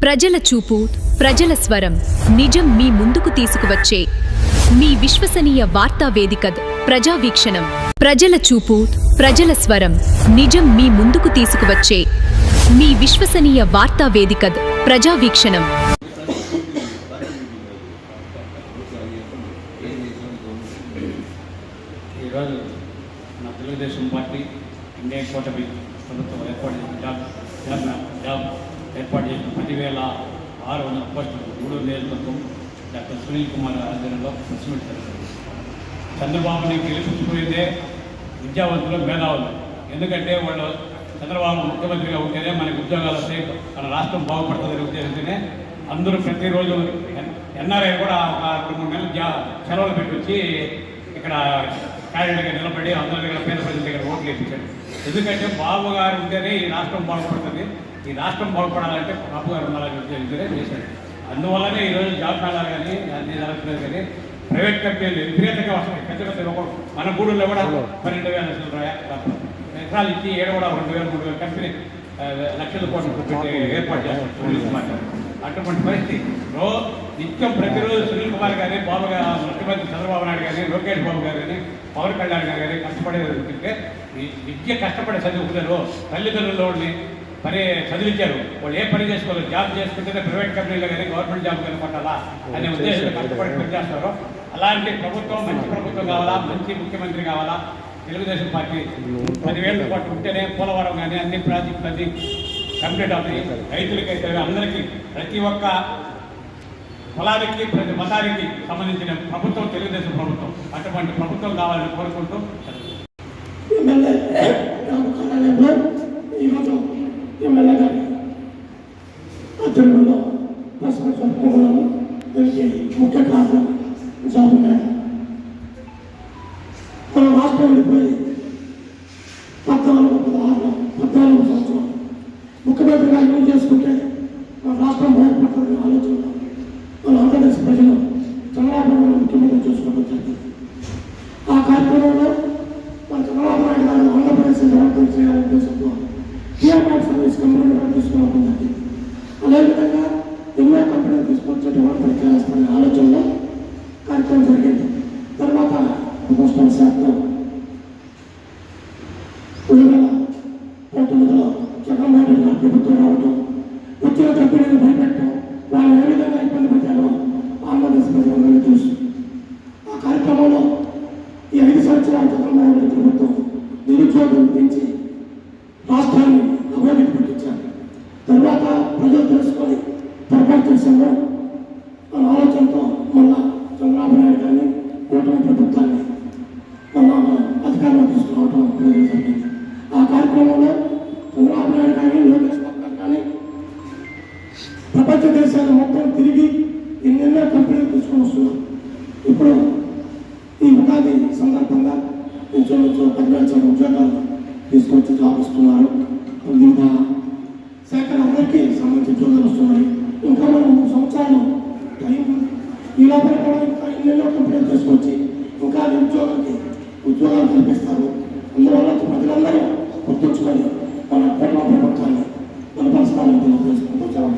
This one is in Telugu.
ప్రజల చూపు, ప్రజల స్వరం, నిజం మీ ముందుకు తీసుకువచ్చే మీ విశ్వసనీయ వార్తా వేదిక ప్రజావీక్షణం. ప్రజల చూపు, ప్రజల స్వరం, నిజం మీ ముందుకు తీసుకువచ్చే మీ విశ్వసనీయ వార్తా వేదిక ప్రజావీక్షణం. ఈరోజు మన తెలుగుదేశం పార్టీ ఇండియా కూటమి ప్రభుత్వం ఏర్పాటు చేసిన 10,600 పోస్టులు 3 నియోజకవర్గం డాక్టర్ సునీల్ కుమార్ ఆధ్వర్యంలో ప్రెస్ మీట్ జరిగింది. చంద్రబాబుని గెలిపించుకునేదే విద్యావంతులు, మేధావులు. ఎందుకంటే వాళ్ళు చంద్రబాబు ముఖ్యమంత్రిగా ఉంటేనే మనకి ఉద్యోగాలు వస్తాయి, మన రాష్ట్రం బాగుపడుతుందని ఉద్దేశంతోనే అందరూ ప్రతిరోజు ఎన్ఆర్ఐ కూడా ఒక 2-3 నెలలు సెలవులు పెట్టి వచ్చి ఇక్కడ క్యాండిడేట్గా నిలబడి అందరి దగ్గర పేద ప్రజల దగ్గర ఓట్లు వేయించాడు. ఎందుకంటే బాబు గారు ఉంటేనే ఈ రాష్ట్రం బాగుపడుతుంది, ఈ రాష్ట్రం బాగుపడాలంటే బాబు గారు ఉండాలని ఉద్దేశంతోనే చేశాడు. అందువల్లనే ఈరోజు జాబ్ మేళాలు కానీ అన్ని జరుగుతున్నారు. కానీ ప్రైవేట్ కంపెనీలు విపరీతంగా వస్తున్నాయి. పెద్ద పెద్ద మన గూడూరులో కూడా 12,000 ఎకరాలు ఇచ్చి ఏడు కూడా 2,000-3,000 కంపెనీ లక్షల కోట్లు పెట్టి ఏర్పాటు చేస్తారు సునీల్ కుమార్ గారు. అటువంటి పరిస్థితిలో నిత్యం ప్రతిరోజు సునీల్ కుమార్ గారి, బాబు గారు, ముఖ్యమంత్రి చంద్రబాబు నాయుడు గారి, లోకేష్ బాబు గారు కానీ, పవన్ కళ్యాణ్ గారు కానీ కష్టపడేది విద్య కష్టపడి చదువుకున్నారు. తల్లిదండ్రులని పని చదివించారు. వాళ్ళు ఏ పని చేసుకోవాలి, జాబ్ చేసుకుంటేనే ప్రైవేట్ కంపెనీలో కానీ గవర్నమెంట్ జాబ్ కానీ కొట్టాలా అనే ఉద్దేశంతో కష్టపడి పనిచేస్తారు. అలాంటి ప్రభుత్వం మంచి ప్రభుత్వం కావాలా, మంచి ముఖ్యమంత్రి కావాలా. తెలుగుదేశం పార్టీ 10,000 కోట్లు ఉంటేనే పోలవరం కానీ అన్ని ప్రాజెక్టులన్నీ కంప్లీట్ అవుతాయి. రైతులకైతే అందరికీ, ప్రతి ఒక్క కులానికి, ప్రతి మతానికి సంబంధించిన ప్రభుత్వం తెలుగుదేశం ప్రభుత్వం. అటువంటి ప్రభుత్వం కావాలని కోరుకుంటూ ముఖ్య కారణం జాబ్ మేళ. మన రాష్ట్రం వెళ్ళిపోయి 14 సంవత్సరాలు ముఖ్యమంత్రిగా యూజ్ చేసుకుంటే మన రాష్ట్రం బయటపడుతుందని ఆలోచనలో మన ఆంధ్రప్రదేశ్ ప్రజలు చంద్రబాబు నాయుడు ముఖ్యమంత్రి చూసుకోవడం జరిగింది. ఆ కార్యక్రమంలో మన చంద్రబాబు నాయుడు గారు ఆంధ్రప్రదేశ్ డెవలప్మెంట్ చేయాలనే ఉద్దేశంతో టీఆర్ఆర్ సర్వీస్ కంపెనీలు తీసుకోవడం జరిగింది. అదేవిధంగా ఎన్నో కంపెనీలు తీసుకొచ్చి డెవలప్మెంట్ చేయాల్సిన ఆలోచనలో కార్యక్రమం జరిగింది. తర్వాత పోస్టల్ శాఖలో 2019లో జగన్మోహన్ రెడ్డి గారు ప్రభుత్వం రావడం, వచ్చిన కంపెనీలు భయపెట్టడం, వాళ్ళు ఏ విధంగా ఇబ్బంది పెట్టారో ఆంధ్రప్రదేశ్ ప్రజలందరికీ తెలుసు. ఆ కార్యక్రమంలో ఈ 5 సంవత్సరాల జగన్మోహన్ రెడ్డి ప్రభుత్వం నిరుద్యోగం పెంచి రాష్ట్రాన్ని అభివృద్ధి పట్టించారు. తర్వాత ప్రజలు తెలుసుకొని పొరపాటు చేశారు మన ఆలోచనతో మళ్ళా చంద్రబాబు నాయుడు గారిని, కూటమి ప్రభుత్వాన్ని మళ్ళా అధికారంలో తీసుకురావడం జరిగింది. ఆ కార్యక్రమంలో చంద్రబాబు నాయుడు కానీ, లోకేష్ బాబు గారు కానీ ప్రపంచ దేశాలు మొత్తం తిరిగి ఎన్నెన్నో కంపెనీలు తీసుకొని వస్తున్నారు. ఇప్పుడు ఈ ఉగాది సందర్భంగా ఇంచుమించు 10,000 ఉద్యోగాలు తీసుకొచ్చి జాబ్ ఇస్తున్నారు. వివిధ శాఖల అందరికీ సంబంధించి ఉద్యోగాలు వస్తున్నాయి. ఇంకా మనం 3 సంవత్సరాలు టైం ఉంది. ఈ లోపల కూడా ఇంకా ఎన్నెన్నో కంపెనీలు తీసుకొచ్చి ఇంకా ఉద్యోగాలు కల్పిస్తారు. అందువల్ల ప్రజలందరూ గుర్తుంచుకొని మన ప్రభుత్వాన్ని మన పరిస్థితులను తెలియజేసుకుంటూ చాలా